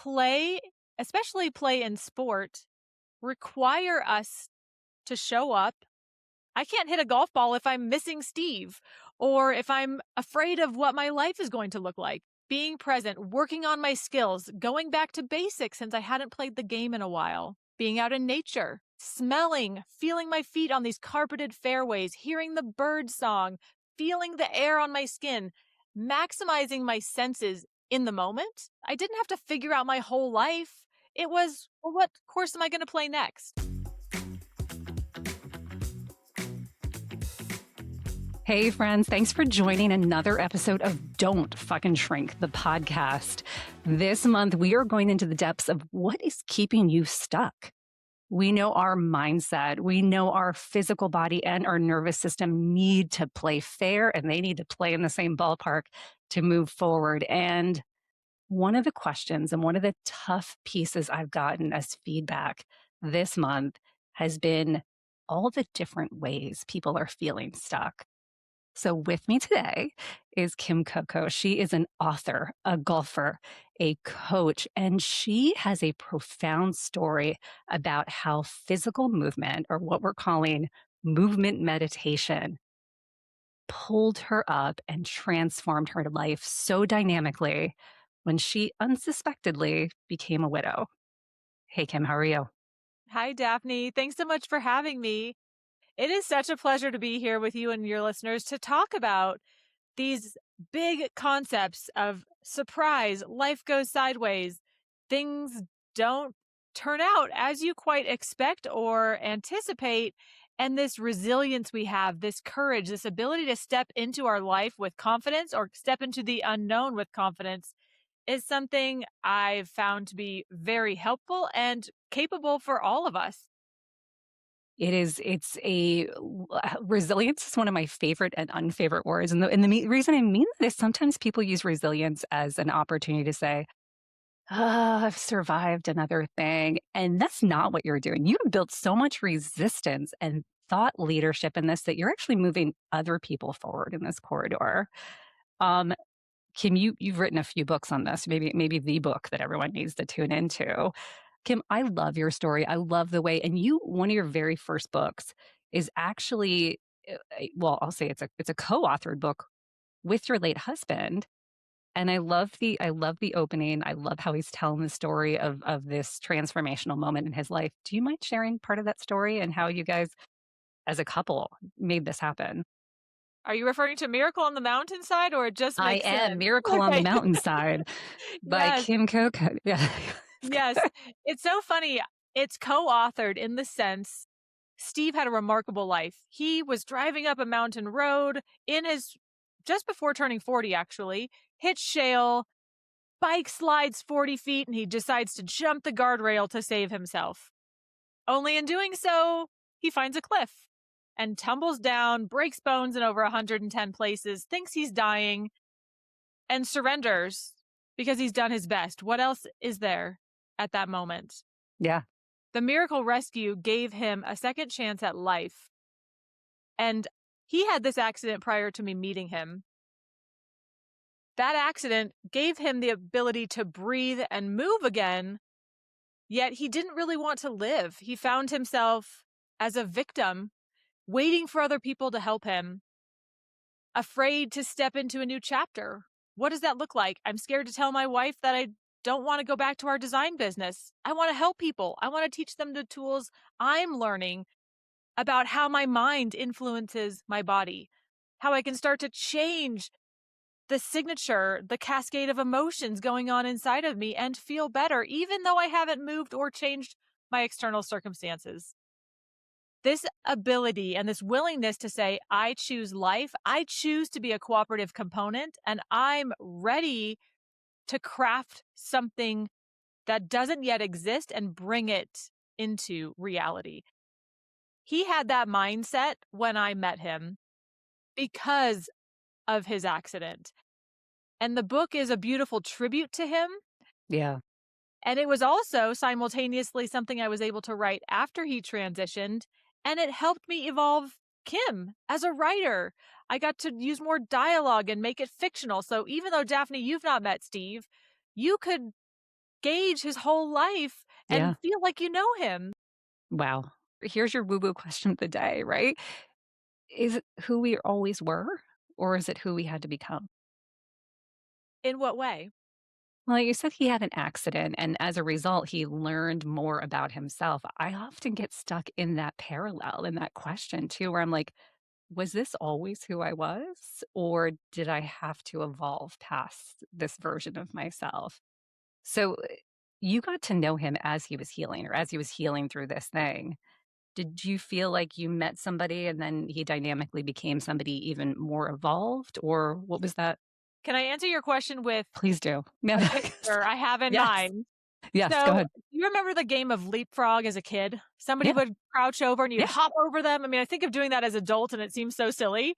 play, especially play in sport, require us to show up. I can't hit a golf ball if I'm missing Steve or if I'm afraid of what my life is going to look like. Being present, working on my skills, going back to basics since I hadn't played the game in a while, being out in nature, smelling, feeling my feet on these carpeted fairways, hearing the bird song, feeling the air on my skin, maximizing my senses in the moment. I didn't have to figure out my whole life. It was, well, what course am I going to play next? Hey, friends, thanks for joining another episode of Don't Fucking Shrink, the podcast. This month, we are going into the depths of what is keeping you stuck. We know our mindset, we know our physical body and our nervous system need to play fair, and they need to play in the same ballpark to move forward. And one of the questions and one of the tough pieces I've gotten as feedback this month has been all the different ways people are feeling stuck. So with me today is Kym Coco. She is an author, a golfer, a coach, and she has a profound story about how physical movement, or what we're calling movement meditation, pulled her up and transformed her life so dynamically when she unsuspectedly became a widow. Hey, Kym, how are you? Hi, Daphne. Thanks so much for having me. It is such a pleasure to be here with you and your listeners to talk about these big concepts of surprise, life goes sideways, things don't turn out as you quite expect or anticipate. And this resilience we have, this courage, this ability to step into our life with confidence or step into the unknown with confidence is something I've found to be very helpful and capable for all of us. Resilience is one of my favorite and unfavorite words. And the reason I mean that is sometimes people use resilience as an opportunity to say, I've survived another thing. And that's not what you're doing. You have built so much resistance and thought leadership in this that you're actually moving other people forward in this corridor. Kym, you've written a few books on this, maybe the book that everyone needs to tune into. Kym, I love your story. I love the way, and one of your very first books is actually, well, I'll say it's a co-authored book with your late husband. And I love the opening. I love how he's telling the story of this transformational moment in his life. Do you mind sharing part of that story and how you guys, as a couple, made this happen? Are you referring to Miracle on the Mountainside or it just I makes am sense? Miracle on the Mountainside by Yes. Kym Coco. Yeah. Yes. It's so funny. It's co-authored in the sense Steve had a remarkable life. He was driving up a mountain road just before turning 40, actually, hit shale, bike slides 40 feet, and he decides to jump the guardrail to save himself. Only in doing so, he finds a cliff and tumbles down, breaks bones in over 110 places, thinks he's dying, and surrenders because he's done his best. What else is there at that moment? Yeah. The miracle rescue gave him a second chance at life. And he had this accident prior to me meeting him. That accident gave him the ability to breathe and move again, yet he didn't really want to live. He found himself as a victim, waiting for other people to help him, afraid to step into a new chapter. What does that look like? I'm scared to tell my wife that I don't want to go back to our design business. I want to help people. I want to teach them the tools I'm learning about how my mind influences my body, how I can start to change the signature, the cascade of emotions going on inside of me and feel better, even though I haven't moved or changed my external circumstances. This ability and this willingness to say, I choose life, I choose to be a cooperative component, and I'm ready to craft something that doesn't yet exist and bring it into reality. He had that mindset when I met him because of his accident. And the book is a beautiful tribute to him. Yeah. And it was also simultaneously something I was able to write after he transitioned. And it helped me evolve Kym as a writer. I got to use more dialogue and make it fictional. So even though, Daphne, you've not met Steve, you could gauge his whole life Yeah. and feel like you know him. Wow. Here's your woo-woo question of the day, right? Is it who we always were, or is it who we had to become? In what way? Well, you said he had an accident, and as a result, he learned more about himself. I often get stuck in that parallel, in that question too, where I'm like, was this always who I was? Or did I have to evolve past this version of myself? So you got to know him as he was healing or as he was healing through this thing. Did you feel like you met somebody and then he dynamically became somebody even more evolved? Or what was that? Can I answer your question with Please do. No, a no, picture I have in yes. mind? Yes. Go So, ahead. you remember the game of leapfrog as a kid? Somebody Yeah. would crouch over and you'd Yeah. hop over them. I mean, I think of doing that as adult and it seems so silly,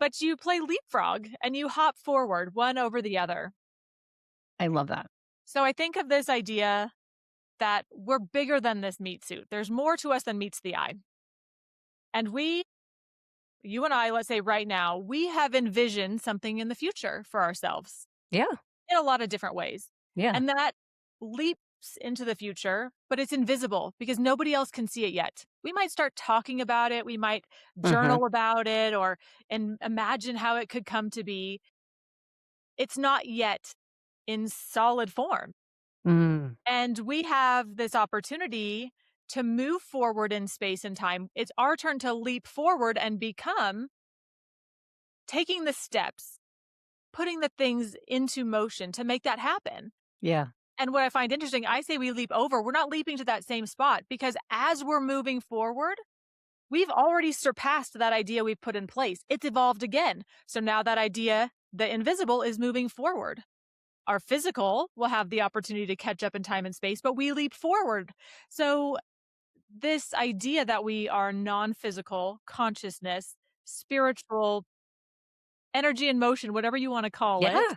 but you play leapfrog and you hop forward one over the other. I love that. So I think of this idea that we're bigger than this meat suit. There's more to us than meets the eye. And you and I, let's say right now, we have envisioned something in the future for ourselves Yeah. in a lot of different ways. Yeah. And that leaps into the future, but it's invisible because nobody else can see it yet. We might start talking about it, we might Hmm. journal about it or and imagine how it could come to be. It's not yet in solid form. Mm. And we have this opportunity to move forward in space and time. It's our turn to leap forward and become taking the steps, putting the things into motion to make that happen. Yeah. And what I find interesting, I say we leap over. We're not leaping to that same spot because as we're moving forward, we've already surpassed that idea we've put in place. It's evolved again. So now that idea, the invisible, is moving forward. Our physical will have the opportunity to catch up in time and space, but we leap forward. So this idea that we are non-physical consciousness, spiritual energy and motion, whatever you want to call it, Yeah.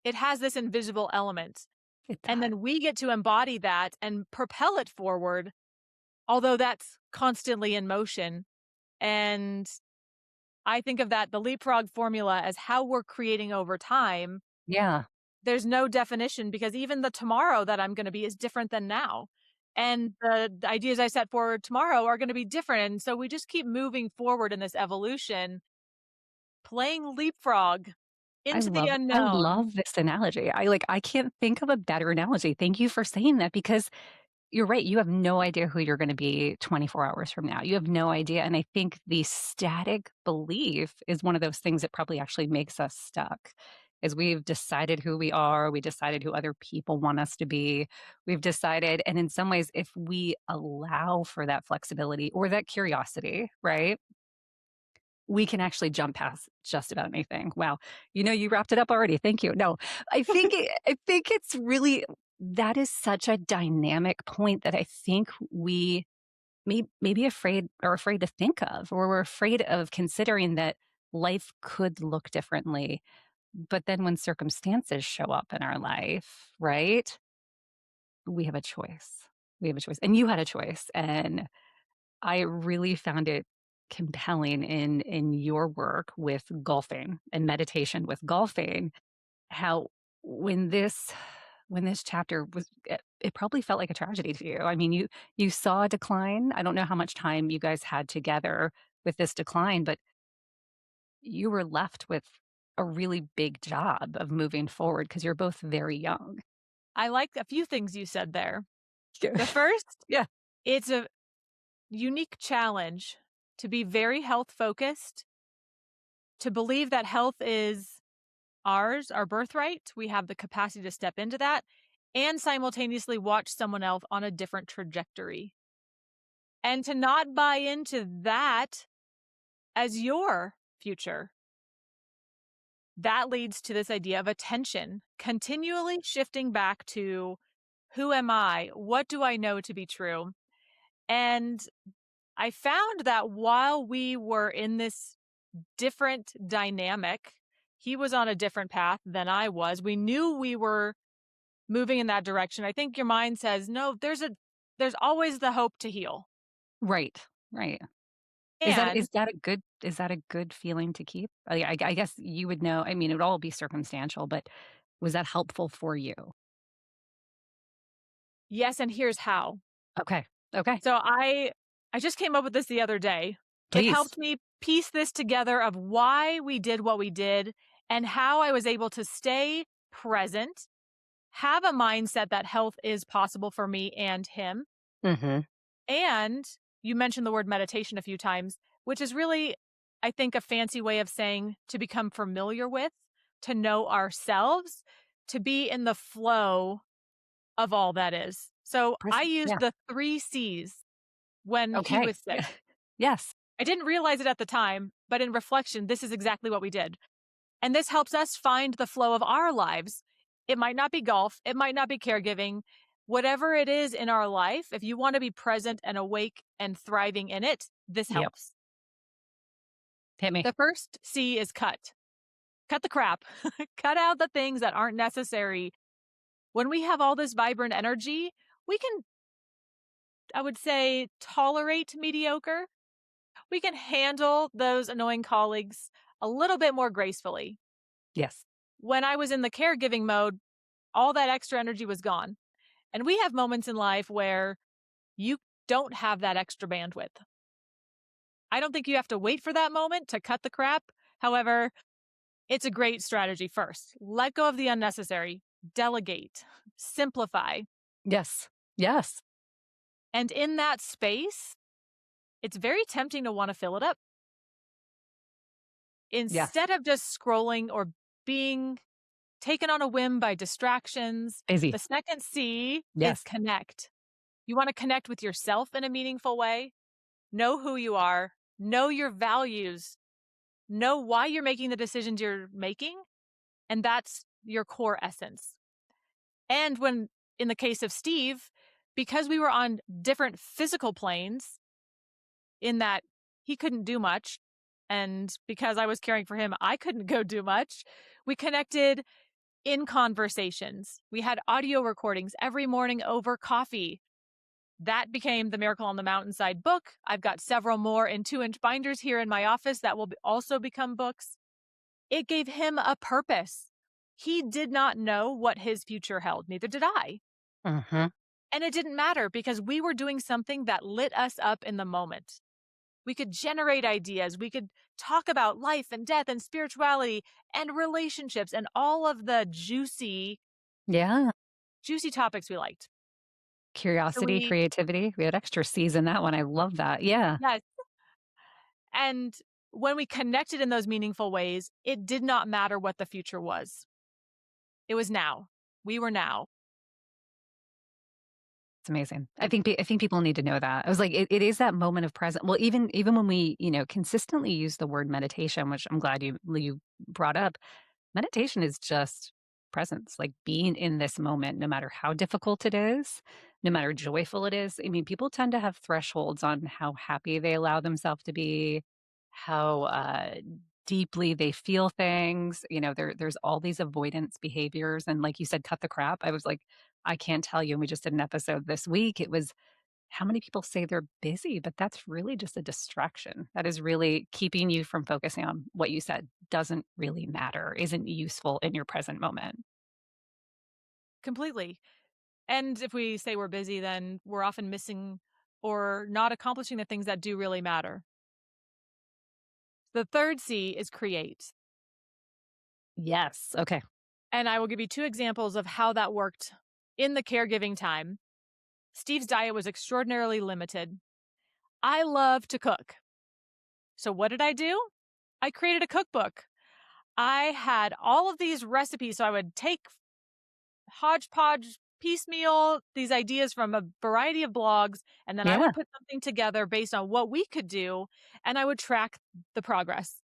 it has this invisible element. It And does. then we get to embody that and propel it forward, although that's constantly in motion. And I think of that, the leapfrog formula, as how we're creating over time. Yeah. There's no definition because even the tomorrow that I'm going to be is different than now. And the ideas I set forward tomorrow are going to be different. And so we just keep moving forward in this evolution, playing leapfrog into the I unknown. love this analogy. I can't think of a better analogy. Thank you for saying that because you're right. You have no idea who you're going to be 24 hours from now. You have no idea. And I think the static belief is one of those things that probably actually makes us stuck. Is we've decided who we are, we decided who other people want us to be. We've decided, and in some ways, if we allow for that flexibility or that curiosity, right? We can actually jump past just about anything. Wow. You wrapped it up already. Thank you. No, I think it's really that is such a dynamic point that I think we may be afraid to think of, or we're afraid of considering that life could look differently. But then when circumstances show up in our life, right? We have a choice. We have a choice. And you had a choice. And I really found it compelling in your work with golfing and meditation with golfing, how when this when this chapter it probably felt like a tragedy to you. I mean, you saw a decline. I don't know how much time you guys had together with this decline, but you were left with a really big job of moving forward because you're both very young. I like a few things you said there. Yeah. The first, Yeah. it's a unique challenge to be very health focused, to believe that health is ours, our birthright. We have the capacity to step into that and simultaneously watch someone else on a different trajectory. And to not buy into that as your future. That leads to this idea of attention, continually shifting back to who am I? What do I know to be true? And I found that while we were in this different dynamic, he was on a different path than I was. We knew we were moving in that direction. I think your mind says, no, there's always the hope to heal. Right. Right. And Is that a good feeling to keep? I guess you would know. I mean, it would all be circumstantial, but Was that helpful for you? Yes, and here's how. Okay. Okay. So I just came up with this the other day. It Please. helped me piece this together of why we did what we did and how I was able to stay present, have a mindset that health is possible for me and him. Hmm. And you mentioned the word meditation a few times, which is really, I think, a fancy way of saying to become familiar with, to know ourselves, to be in the flow of all that is. So I used Yeah. the 3 C's when he Okay. was sick. Yes. I didn't realize it at the time, but in reflection, this is exactly what we did. And this helps us find the flow of our lives. It might not be golf, it might not be caregiving. Whatever it is in our life, if you want to be present and awake and thriving in it, this Yep. helps. Hit me. The first C is cut. Cut the crap. Cut out the things that aren't necessary. When we have all this vibrant energy, we can, I would say, tolerate mediocre. We can handle those annoying colleagues a little bit more gracefully. Yes. When I was in the caregiving mode, all that extra energy was gone. And we have moments in life where you don't have that extra bandwidth. I don't think you have to wait for that moment to cut the crap. However, it's a great strategy first. Let go of the unnecessary, delegate, simplify. Yes. Yes. And in that space, it's very tempting to want to fill it up. Yes. Instead of just scrolling or being taken on a whim by distractions, Busy. the second C is Yes. connect. You want to connect with yourself in a meaningful way. Know who you are, know your values, know why you're making the decisions you're making, and that's your core essence. And when, in the case of Steve, because we were on different physical planes, in that he couldn't do much, and because I was caring for him, I couldn't go do much, we connected in conversations. We had audio recordings every morning over coffee. That became the Miracle on the Mountainside book. I've got several more in 2-inch binders here in my office that will also become books. It gave him a purpose. He did not know what his future held, neither did I. Hmm. And it didn't matter because we were doing something that lit us up in the moment. We could generate ideas. We could talk about life and death and spirituality and relationships and all of the juicy, Yeah. juicy topics we liked. So Curiosity, creativity. We had extra C's in that one. I love that. Yeah. yes. And when we connected in those meaningful ways, it did not matter what the future was. It was now. We were now. It's amazing. I think people need to know that. I was like, it is that moment of present. Well, even when we, consistently use the word meditation, which I'm glad you brought up, meditation is just presence, like being in this moment, no matter how difficult it is, no matter joyful it is. I mean, people tend to have thresholds on how happy they allow themselves to be, how deeply they feel things. There's all these avoidance behaviors. And like you said, cut the crap. I was like, I can't tell you. And we just did an episode this week. It was how many people say they're busy, but that's really just a distraction. That is really keeping you from focusing on what you said doesn't really matter, isn't useful in your present moment. Completely. And if we say we're busy, then we're often missing or not accomplishing the things that do really matter. The third C is create. Yes. Okay. And I will give you 2 examples of how that worked in the caregiving time. Steve's diet was extraordinarily limited. I love to cook. So what did I do? I created a cookbook. I had all of these recipes. So I would take hodgepodge, piecemeal these ideas from a variety of blogs, and then I Yeah. would put something together based on what we could do, and I would track the progress.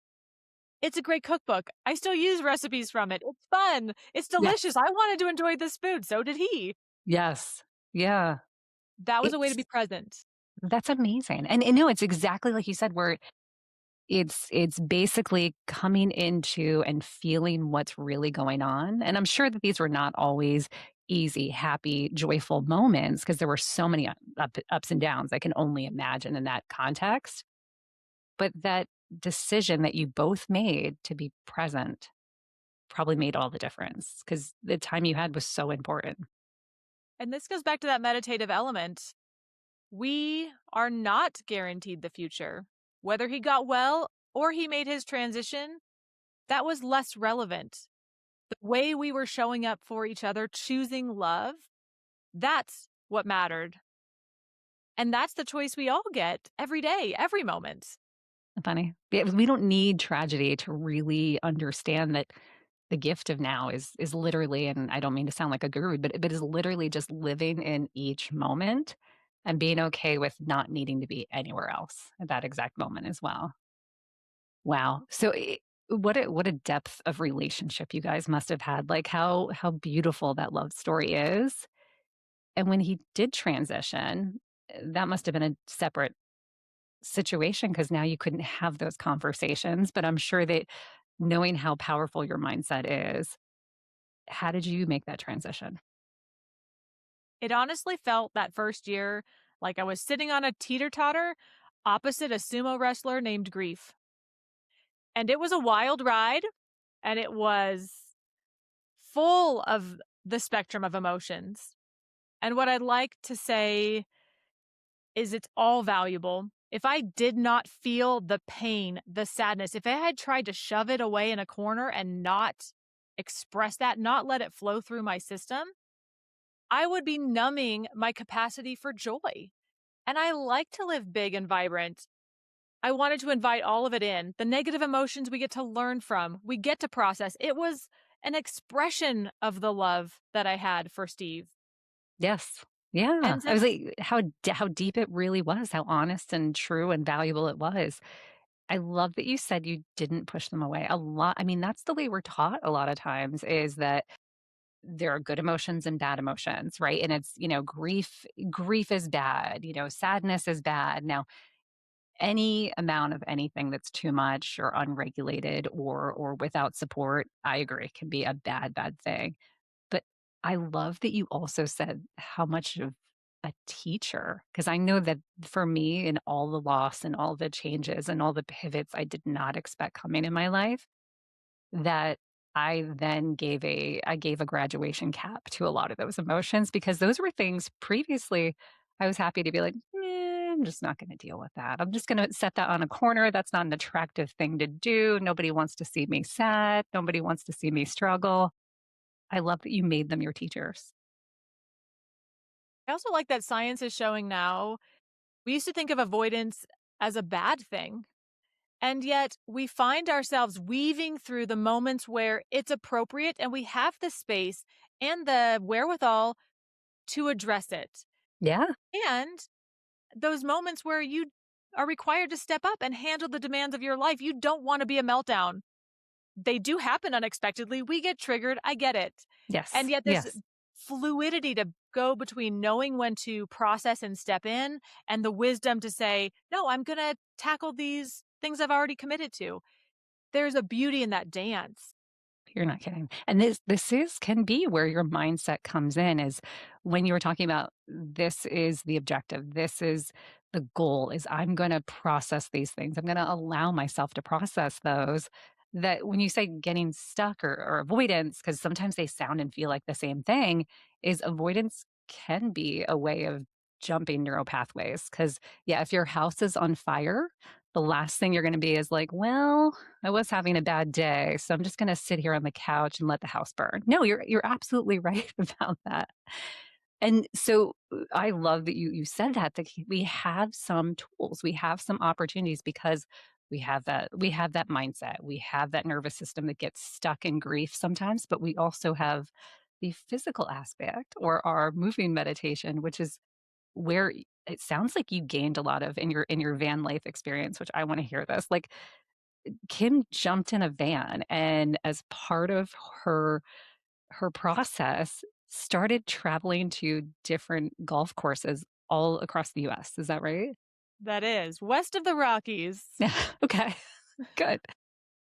It's a great cookbook. I still use recipes from it. It's fun. It's delicious. Yes. I wanted to enjoy this food. So did he. Yes. Yeah. That was a way to It's be present. that's amazing. And no, it's exactly like you said, where it's basically coming into and feeling what's really going on. And I'm sure that these were not always easy, happy, joyful moments because there were so many ups and downs. I can only imagine in that context. But that decision that you both made to be present probably made all the difference because the time you had was so important. And this goes back to that meditative element. We are not guaranteed the future. Whether he got well or he made his transition, that was less relevant. The way we were showing up for each other, choosing love, that's what mattered. And that's the choice we all get every day, every moment. Funny. Yeah, we don't need tragedy to really understand that the gift of now is literally, and I don't mean to sound like a guru, but is literally just living in each moment and being okay with not needing to be anywhere else at that exact moment as well. Wow. So what a depth of relationship you guys must have had. Like how beautiful that love story is. And when he did transition, that must have been a separate situation because now you couldn't have those conversations. But I'm sure that knowing how powerful your mindset is, how did you make that transition? It honestly felt that first year like I was sitting on a teeter totter opposite a sumo wrestler named Grief. And it was a wild ride, and it was full of the spectrum of emotions. And what I'd like to say is it's all valuable. If I did not feel the pain, the sadness, if I had tried to shove it away in a corner and not express that, not let it flow through my system, I would be numbing my capacity for joy. And I like to live big and vibrant. I wanted to invite all of it in. The negative emotions we get to learn from, we get to process. It was an expression of the love that I had for Steve. Yes. Yeah. And I was since like, how deep it really was, how honest and true and valuable it was. I love that you said you didn't push them away. A lot. I mean, that's the way we're taught a lot of times is that there are good emotions and bad emotions, right? And it's, grief is bad, sadness is bad. Now, any amount of anything that's too much or unregulated or without support, I agree, can be a bad thing. But I love that you also said how much of a teacher, because I know that for me, in all the loss and all the changes and all the pivots I did not expect coming in my life, that I then gave a graduation cap to a lot of those emotions because those were things previously I was happy to be like, I'm just not going to deal with that. I'm just going to set that on a corner. That's not an attractive thing to do. Nobody wants to see me sad. Nobody wants to see me struggle. I love that you made them your teachers. I also like that science is showing now, we used to think of avoidance as a bad thing. And yet we find ourselves weaving through the moments where it's appropriate and we have the space and the wherewithal to address it. Yeah. And those moments where you are required to step up and handle the demands of your life, you don't want to be a meltdown. They do happen unexpectedly. We get triggered. I get it. And Yes. yet this Yes. fluidity to go between knowing when to process and step in and the wisdom to say, no, I'm going to tackle these things I've already committed to. There's a beauty in that dance. You're not kidding. And this is can be where your mindset comes in is when you were talking about this is the objective. This is the goal is I'm going to process these things. I'm going to allow myself to process those. That when you say getting stuck or avoidance, because sometimes they sound and feel like the same thing, is avoidance can be a way of jumping neural pathways. Because, yeah, if your house is on fire, the last thing you're going to be is like, well, I was having a bad day, so I'm just going to sit here on the couch and let the house burn. No, you're absolutely right about that. And so I love that you said that we have some tools, we have some opportunities because we have that mindset, we have that nervous system that gets stuck in grief sometimes, but we also have the physical aspect or our moving meditation, which is where it sounds like you gained a lot of in your van life experience, which I want to hear this. Like Kim jumped in a van and as part of her process started traveling to different golf courses all across the US. Is that right? That is west of the Rockies. Yeah. Okay. Good.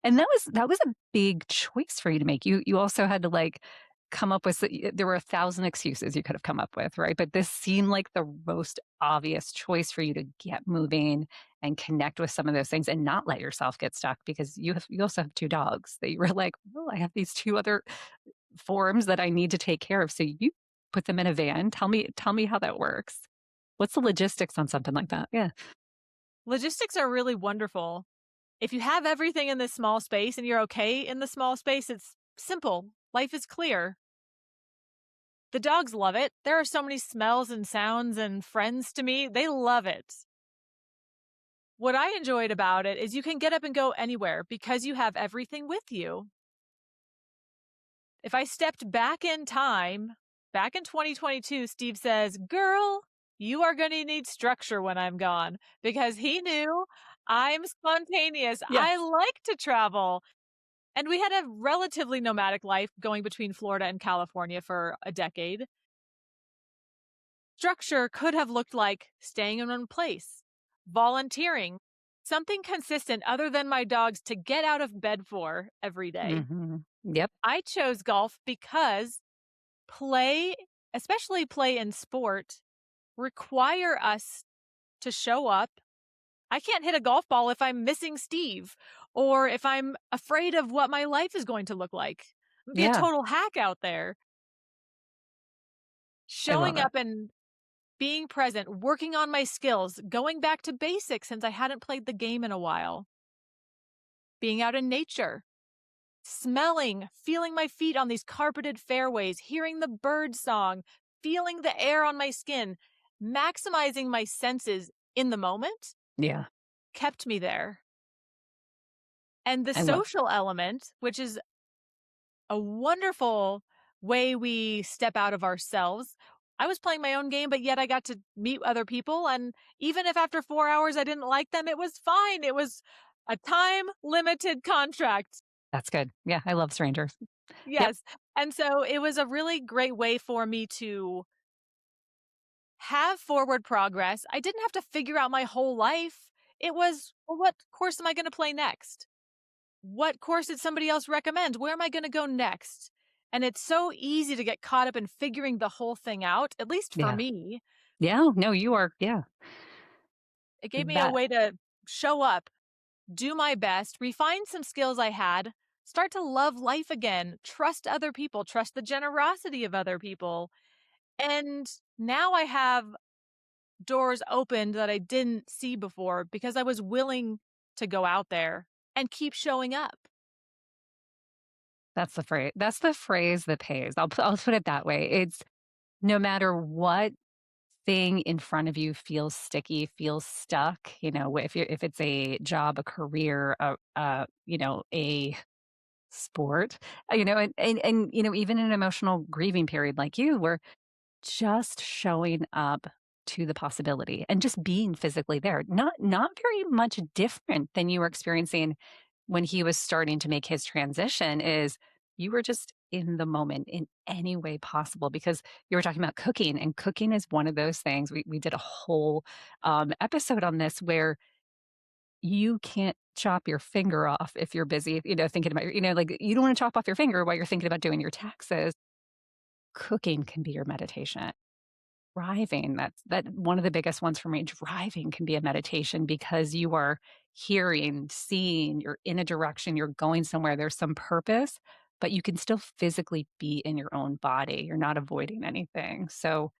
And that was a big choice for you to make. You also had to like come up with, there were 1,000 excuses you could have come up with, right? But this seemed like the most obvious choice for you to get moving and connect with some of those things and not let yourself get stuck, because you also have 2 dogs that you were like, "Well, I have these 2 other forms that I need to take care of." So you put them in a van. Tell me how that works. What's the logistics on something like that? Yeah. Logistics are really wonderful. If you have everything in this small space and you're okay in the small space, it's simple. Life is clear. The dogs love it. There are so many smells and sounds and friends to me. They love it. What I enjoyed about it is you can get up and go anywhere because you have everything with you. If I stepped back in time, back in 2022, Steve says, "Girl, you are going to need structure when I'm gone," because he knew I'm spontaneous. I Yes. like to travel. And we had a relatively nomadic life going between Florida and California for a decade. Structure could have looked like staying in one place, volunteering, something consistent other than my dogs to get out of bed for every day. Yep. I chose golf because play, especially play in sport, require us to show up. I can't hit a golf ball if I'm missing Steve or if I'm afraid of what my life is going to look like. Be a Yeah. total hack out there. I love Showing it. up and being present, working on my skills, going back to basics since I hadn't played the game in a while. Being out in nature, smelling, feeling my feet on these carpeted fairways, hearing the bird song, feeling the air on my skin, maximizing my senses in the moment Yeah. kept me there. And the I love social element, which is a wonderful way we step out of ourselves. I was playing my own game, but yet I got to meet other people. And even if after 4 hours I didn't like them, it was fine. It was a time limited contract. That's good. Yeah, I love strangers. Yep. Yes. And so it was a really great way for me to have forward progress. I didn't have to figure out my whole life. It was, well, what course am I going to play next? What course did somebody else recommend? Where am I going to go next? And it's so easy to get caught up in figuring the whole thing out, at least for Yeah. me. Yeah. No, you are. Yeah. It gave me a That way to show up, do my best, refine some skills I had, start to love life again, trust other people, trust the generosity of other people. And now I have doors opened that I didn't see before because I was willing to go out there and keep showing up. that's the phrase. That's the phrase that pays. I'll put it that way. It's no matter what thing in front of you feels sticky, feels stuck, if it's a job, a career, a sport, even an emotional grieving period like you, where just showing up to the possibility and just being physically there, not very much different than you were experiencing when he was starting to make his transition. Is you were just in the moment in any way possible, because you were talking about cooking, and cooking is one of those things. We did a whole episode on this, where you can't chop your finger off if you're busy, thinking about like, you don't want to chop off your finger while you're thinking about doing your taxes. Cooking can be your meditation. Driving, that one of the biggest ones for me. Driving can be a meditation, because you are hearing, seeing, you're in a direction, you're going somewhere, there's some purpose, but you can still physically be in your own body. You're not avoiding anything. So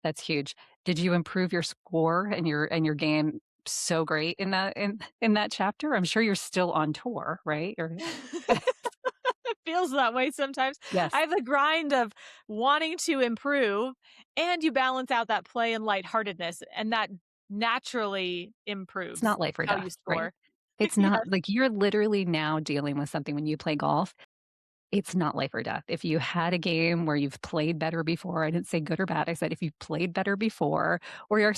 that's huge. Did you improve your score and your game so great in that chapter? I'm sure you're still on tour, right? Or It feels that way sometimes. I yes, have the grind of wanting to improve, and you balance out that play and lightheartedness, and that naturally it's improves not life or how you death, right? score. It's not Yes. like you're literally now dealing with something when you play golf. It's not life or death. If you had a game where you've played better before, I didn't say good or bad. I said if you've played better before, or your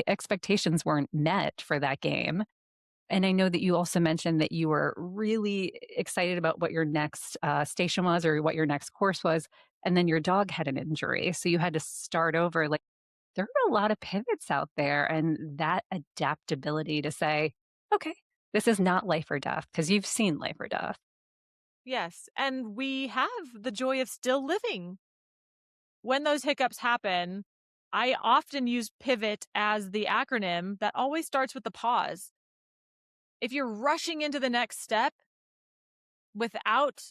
expectations weren't met for that game. And I know that you also mentioned that you were really excited about what your next station was, or what your next course was. And then your dog had an injury. So you had to start over. Like, there are a lot of pivots out there, and that adaptability to say, okay, this is not life or death, because you've seen life or death. Yes. And we have the joy of still living. When those hiccups happen, I often use pivot as the acronym that always starts with the pause. If you're rushing into the next step without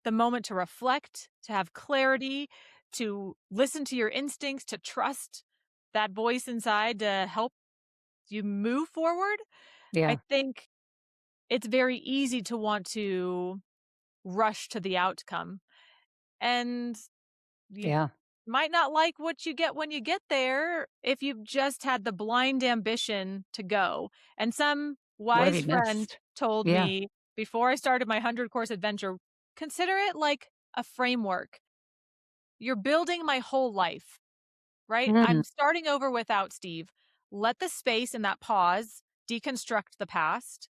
the moment to reflect, to have clarity, to listen to your instincts, to trust that voice inside to help you move forward, I Yeah. think it's very easy to want to rush to the outcome. And you Yeah. might not like what you get when you get there if you've just had the blind ambition to go. And some What have wise you friend missed? told Yeah. me before I started my 100-course adventure, consider it like a framework. You're building my whole life, right? Mm. I'm starting over without Steve. Let the space and that pause deconstruct the past.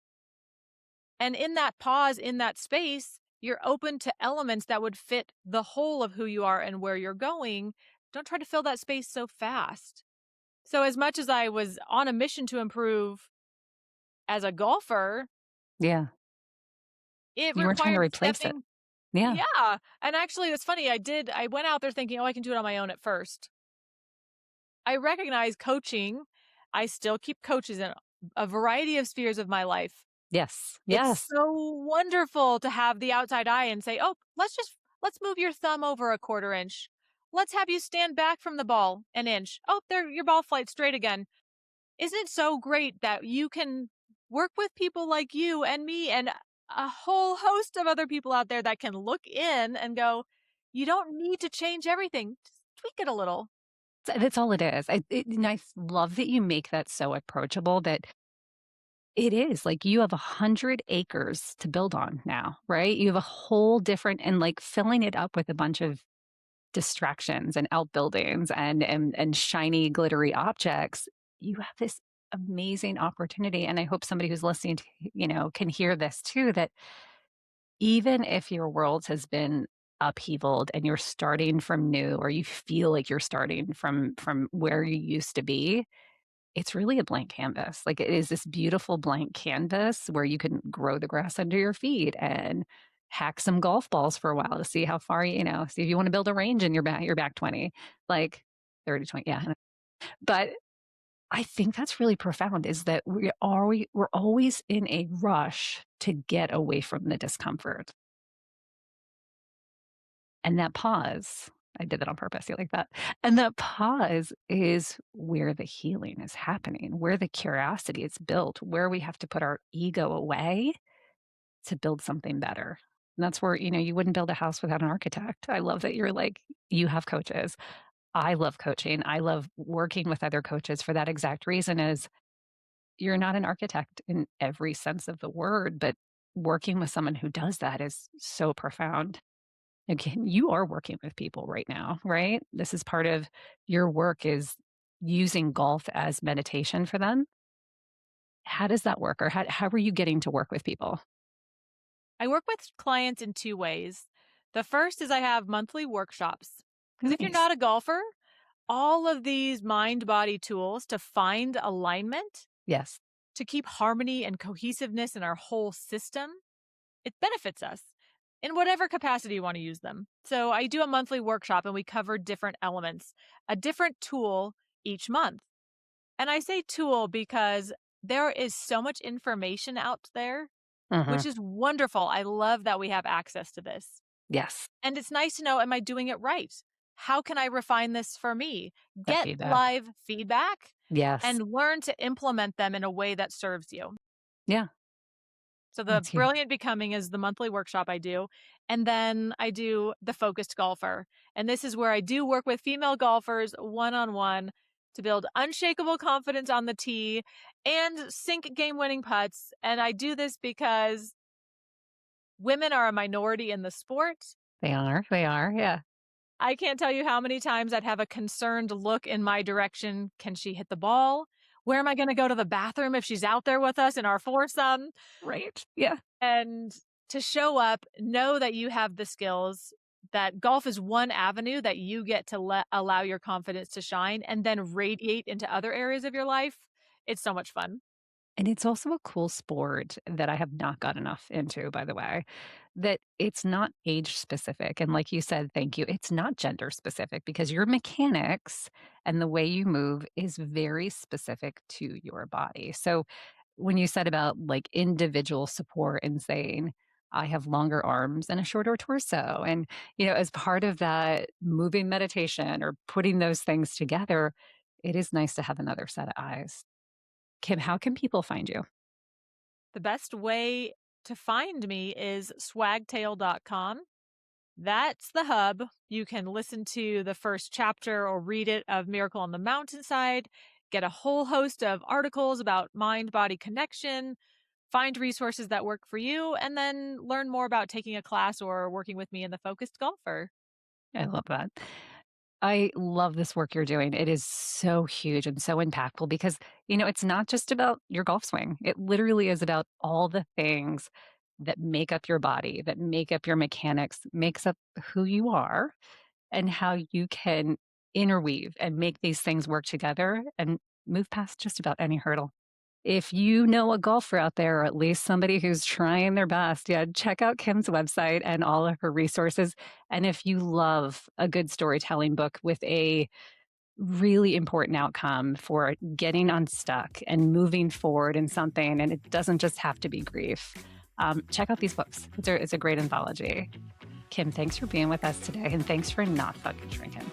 And in that pause, in that space, you're open to elements that would fit the whole of who you are and where you're going. Don't try to fill that space so fast. So, as much as I was on a mission to improve as a golfer, Yeah. it You weren't trying to required replace it. stepping. Yeah. Yeah. And actually, it's funny. I went out there thinking, oh, I can do it on my own at first. I recognize coaching. I still keep coaches in a variety of spheres of my life. Yes. It's Yes. so wonderful to have the outside eye and say, "Oh, let's move your thumb over a quarter inch. Let's have you stand back from the ball an inch. Oh, there your ball flight straight again." Isn't it so great that you can work with people like you and me and a whole host of other people out there that can look in and go, "You don't need to change everything. Just tweak it a little." That's all it is. And I love that you make that so approachable that it is like you have 100 acres to build on now, right? You have a whole different and like filling it up with a bunch of distractions and outbuildings and shiny glittery objects. You have this amazing opportunity. And I hope somebody who's listening to, can hear this too, that even if your world has been upheavaled and you're starting from new or you feel like you're starting from where you used to be, it's really a blank canvas. Like it is this beautiful blank canvas where you can grow the grass under your feet and hack some golf balls for a while to see how far, see if you want to build a range in your back 20, like 30, 20. Yeah. But I think that's really profound is that we're always in a rush to get away from the discomfort. And that pause, I did that on purpose. You like that? And that pause is where the healing is happening, where the curiosity is built, where we have to put our ego away to build something better. And that's where, you wouldn't build a house without an architect. I love that you're like, you have coaches. I love coaching. I love working with other coaches for that exact reason is you're not an architect in every sense of the word, but working with someone who does that is so profound. Again, you are working with people right now, right? This is part of your work is using golf as meditation for them. How does that work? Or how are you getting to work with people? I work with clients in two ways. The first is I have monthly workshops. Because if you're Nice. not a golfer, all of these mind body tools to find alignment, Yes. to keep harmony and cohesiveness in our whole system, it benefits us in whatever capacity you want to use them. So I do a monthly workshop and we cover different elements, a different tool each month. And I say tool because there is so much information out there, Hmm. which is wonderful. I love that we have access to this. Yes. And it's nice to know, am I doing it right? How can I refine this for me? That Get feedback. live feedback Yes. and learn to implement them in a way that serves you. Yeah. So the That's huge. Brilliant Becoming is the monthly workshop I do. And then I do the Focused Golfer. And this is where I do work with female golfers one-on-one to build unshakable confidence on the tee and sink game-winning putts. And I do this because women are a minority in the sport. They are. They are. Yeah. I can't tell you how many times I'd have a concerned look in my direction. Can she hit the ball? Where am I going to go to the bathroom if she's out there with us in our foursome? Right. Yeah. And to show up, know that you have the skills, that golf is one avenue that you get to allow your confidence to shine and then radiate into other areas of your life. It's so much fun. And it's also a cool sport that I have not got enough into, by the way. that it's not age specific. And like you said, thank you, it's not gender specific because your mechanics and the way you move is very specific to your body. So when you said about like individual support and saying, I have longer arms and a shorter torso. And, as part of that moving meditation or putting those things together, it is nice to have another set of eyes. Kim, how can people find you? The best way to find me is swagtail.com. That's the hub. You can listen to the first chapter or read it of Miracle on the Mountainside, get a whole host of articles about mind body connection, find resources that work for you, and then learn more about taking a class or working with me in the Focused Golfer. I love that. I love this work you're doing. It is so huge and so impactful because, it's not just about your golf swing. It literally is about all the things that make up your body, that make up your mechanics, makes up who you are, and how you can interweave and make these things work together and move past just about any hurdle. If you know a golfer out there, or at least somebody who's trying their best, yeah, check out Kim's website and all of her resources. And if you love a good storytelling book with a really important outcome for getting unstuck and moving forward in something, and it doesn't just have to be grief, check out these books. It's a great anthology. Kym, thanks for being with us today, and thanks for not fucking shrinking.